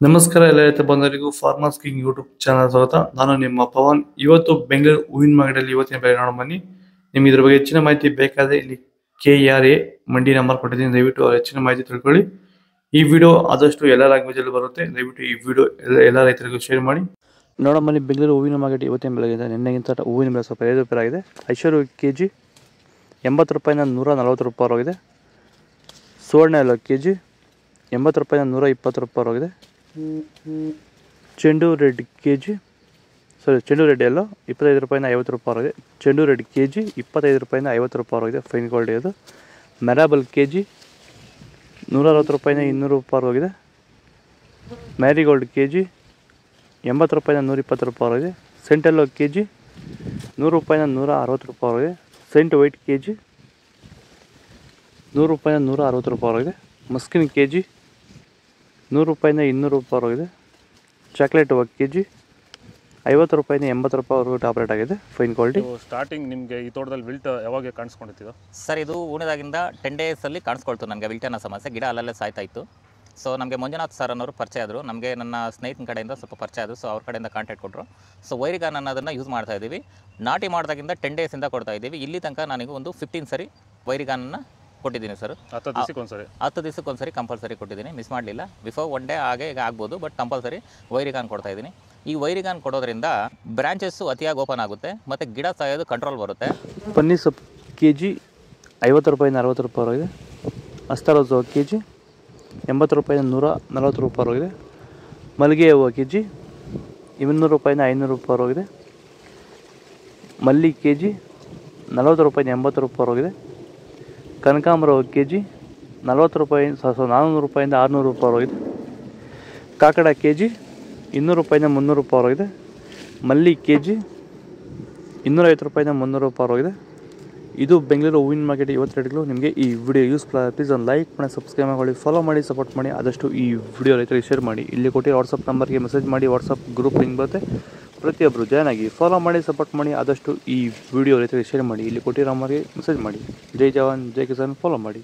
ನಮಸ್ಕಾರ ಎಲ್ಲ ರೈತ ಬಂಧುಗಳಿಗೂ ಫಾರ್ಮರ್ಸ್ ಕಿಂಗ್ ಯೂಟ್ಯೂಬ್ ಚಾನಲ್ ಸ್ವಾಗತ. ನಾನು ನಿಮ್ಮ ಪವನ್. ಇವತ್ತು ಬೆಂಗಳೂರು ಹೂವಿನ ಮಾರ್ಕೆಟಲ್ಲಿ ಇವತ್ತಿನ ಬೆಲೆ ನೋಡೋಣ ಬನ್ನಿ. ನಿಮ್ಗೆ ಇದ್ರ ಬಗ್ಗೆ ಹೆಚ್ಚಿನ ಮಾಹಿತಿ ಬೇಕಾದ್ರೆ ಇಲ್ಲಿ KRA ಮಂಡಿ ನಂಬರ್ ಕೊಟ್ಟಿದ್ದೀನಿ, ದಯವಿಟ್ಟು ಹೆಚ್ಚಿನ ಮಾಹಿತಿ ತಿಳ್ಕೊಳ್ಳಿ. ಈ ವಿಡಿಯೋ ಆದಷ್ಟು ಎಲ್ಲ ಲ್ಯಾಂಗ್ವೇಜ್ ಅಲ್ಲಿ ಬರುತ್ತೆ, ದಯವಿಟ್ಟು ಈ ವಿಡಿಯೋ ಎಲ್ಲ ರೈತರಿಗೂ ಶೇರ್ ಮಾಡಿ. ನೋಡೋಣ ಬನ್ನಿ, ಬೆಂಗಳೂರು ಹೂವಿನ ಮಾರ್ಕೆಟ್ ಇವತ್ತಿನ ಬೆಲೆಗಿದೆ. ನಿನ್ನೆಗಿಂತ ಹೂವಿನ ಬೆಲೆ ಸ್ವಲ್ಪ 5 ರೂಪಾಯಿ ಆಗಿದೆ. ಐಶ್ವರ್ಯ KG 80 ರೂಪಾಯಿನ 140 ರೂಪಾಯಿ ಆಗಿದೆ. ಸುವರ್ಣ ಎಲ್ಲ KG 80 ರೂಪಾಯಿನ 120 ರೂಪಾಯಿ ಆಗಿದೆ. ಚೆಂಡು ರೆಡ್ KG ಚೆಂಡು ರೆಡ್ ಎಲ್ಲೋ 25 ರೂಪಾಯಿನ 50 ರೂಪಾಯಿ ಆಗಿದೆ. ಚೆಂಡು ರೆಡ್ KG 25 ರೂಪಾಯಿನ 50 ರೂಪಾಯಿ ಆಗಿದೆ. ಫೈನ್ ಕ್ವಾಲಿಟಿ ಅದು. ಮೆರಾಬಲ್ KG 160 ರೂಪಾಯಿನ 200 ರೂಪಾಯಿ ಆಗಿದೆ. ಮ್ಯಾರಿಗೋಲ್ಡ್ KG 80 ರೂಪಾಯಿನ 120 ರೂಪಾಯಿ ಆಗಿದೆ. ಸೆಂಟೆಲ್ಲೋ KG 100 ರೂಪಾಯಿನ 160 ರೂಪಾಯಿ ಆಗಿದೆ. ಸೆಂಟ್ ವೈಟ್ KG 100 ರೂಪಾಯಿನ 160 ರೂಪಾಯಿ ಆಗಿದೆ. ಮಸ್ಕಿನ್ KG 100 ರೂಪಾಯಿನ 200 ರೂಪಾಯಿ ಆಗಿದೆ. ಚಾಕ್ಲೇಟ್ KG 50 ರೂಪಾಯಿನ 80 ರೂಪಾಯಿವರೆಗೂ ಟಾಪ್ ರೇಟ್ ಆಗಿದೆ. Fine quality. ಸ್ಟಾರ್ಟಿಂಗ್ ನಿಮಗೆ ಈ ತೋಟದಲ್ಲಿ ವಿಲ್ಟ್ ಯಾವಾಗ ಕಾಣಿಸ್ಕೊಂಡಿತ್ತು ಸರ್? ಇದು ಹೂಣಿದಾಗಿಂದ 10 ಡೇಸಲ್ಲಿ ಕಾಣಿಸ್ಕೊಳ್ತು ನನಗೆ ವಿಲ್ಟ್ ಅನ್ನೋ ಸಮಸ್ಯೆ. ಗಿಡ ಅಲ್ಲಲ್ಲೇ ಸಾಯ್ತಾ ಇತ್ತು. ಸೊ ನಮಗೆ ಮಂಜುನಾಥ್ ಸರ್ ಅನ್ನೋರು ಪರಿಚಯ ಆದರು, ನಮಗೆ ನನ್ನ ಸ್ನೇಹಿತನ ಕಡೆಯಿಂದ ಸ್ವಲ್ಪ ಪರಿಚಯ ಆದರು. ಸೊ ಅವ್ರ ಕಡೆಯಿಂದ ಕಾಂಟ್ಯಾಕ್ಟ್ ಕೊಟ್ಟರು. ಸೊ ವೈರಿಗಾನ್ ಅನ್ನೋದನ್ನು ಯೂಸ್ ಮಾಡ್ತಾ ಇದ್ದೀವಿ. ನಾಟಿ ಮಾಡಿದಾಗಿಂದ 10 ಡೇಸಿಂದ ಕೊಡ್ತಾ ಇದ್ದೀವಿ. ಇಲ್ಲಿ ತನಕ ನನಗೆ ಒಂದು 15 ಸರಿ ವೈರಿಗಾನನ್ನು ಕೊಟ್ಟಿದ್ದೀನಿ ಸರ್. 10 ದಿವಸಕ್ಕೊಂದ್ಸರಿ ಕಂಪಲ್ಸರಿ ಕೊಟ್ಟಿದ್ದೀನಿ, ಮಿಸ್ ಮಾಡಲಿಲ್ಲ. ಬಿಫೋರ್ 1 ಡೇ ಹಾಗೆ ಈಗ ಆಗ್ಬೋದು, ಬಟ್ ಕಂಪಲ್ಸರಿ ವೈರಿಗಾನ್ ಕೊಡ್ತಾ ಇದ್ದೀನಿ. ಈ ವೈರಿಗಾನ್ ಕೊಡೋದ್ರಿಂದ ಬ್ರಾಂಚಸ್ಸು ಅತಿಯಾಗಿ ಓಪನ್ ಆಗುತ್ತೆ ಮತ್ತು ಗಿಡ ಸಾಯೋದು ಕಂಟ್ರೋಲ್ ಬರುತ್ತೆ. ಪನ್ನೀರ್ ಸೊಪ್ಪು KG 50 ರೂಪಾಯಿನ 60 ರೂಪಾಯಿ ಆಗಿದೆ. ಅಸ್ತಾರೋಜು KG 80 ರೂಪಾಯಿನ 140 ರೂಪಾಯಿ ಆಗಿದೆ. ಮಲ್ಲಿಗೆ ಹೂವು KG 200 ರೂಪಾಯಿನ 500 ರೂಪಾಯಿ ಆಗಿದೆ. ಮಲ್ಲಿ KG 40 ರೂಪಾಯಿನ 80 ರೂಪಾಯಿ ಆಗಿದೆ. ಕನಕಾಂಬರ KG 40 ರೂಪಾಯಿ 400 ರೂಪಾಯಿಂದ 600 ರೂಪಾಯಿ ಆಗಿದೆ. ಕಾಕಡ KG 200 ರೂಪಾಯಿನ 300 ರೂಪಾಯಿ ಆಗಿದೆ. ಮಲ್ಲಿ KG 250 ರೂಪಾಯಿನ 300 ರೂಪಾಯಿ ಆಗಿದೆ. ಇದು ಬೆಂಗಳೂರು ಹೂವಿನ ಮಾರ್ಕೆಟ್ ಇವತ್ತು ರೇಟ್ಗಳು. ನಿಮಗೆ ಈ ವಿಡಿಯೋ ಯೂಸ್ಫುಲ್ ಆಗಿದೆ, ಪ್ಲೀಸ್ ಒಂದು ಲೈಕ್ ಮಾಡಿ, ಸಬ್ಸ್ಕ್ರೈಬ್ ಮಾಡಿ, ಫಾಲೋ ಮಾಡಿ, ಸಪೋರ್ಟ್ ಮಾಡಿ. ಆದಷ್ಟು ಈ ವಿಡಿಯೋ ರೈತರಿಗೆ ಶೇರ್ ಮಾಡಿ. ಇಲ್ಲಿ ಕೊಟ್ಟಿರೋ ವಾಟ್ಸಪ್ ನಂಬರ್ಗೆ ಮೆಸೇಜ್ ಮಾಡಿ, ವಾಟ್ಸಪ್ ಗ್ರೂಪ್ ಲಿಂಕ್ ಬರುತ್ತೆ, ಪ್ರತಿಯೊಬ್ಬರು ಜಾಯ್ನ್ ಆಗಿ ಫಾಲೋ ಮಾಡಿ, ಸಪೋರ್ಟ್ ಮಾಡಿ. ಆದಷ್ಟು ಈ ವಿಡಿಯೋ ರೈತರಿಗೆ ಶೇರ್ ಮಾಡಿ. ಇಲ್ಲಿ ಕೊಟ್ಟಿರೋ ನಂಬರ್ಗೆ ಮೆಸೇಜ್ ಮಾಡಿ. ಜೈ ಜವಾನ್ ಜೈ ಕಿಸಾನ್, ಫಾಲೋ ಮಾಡಿ.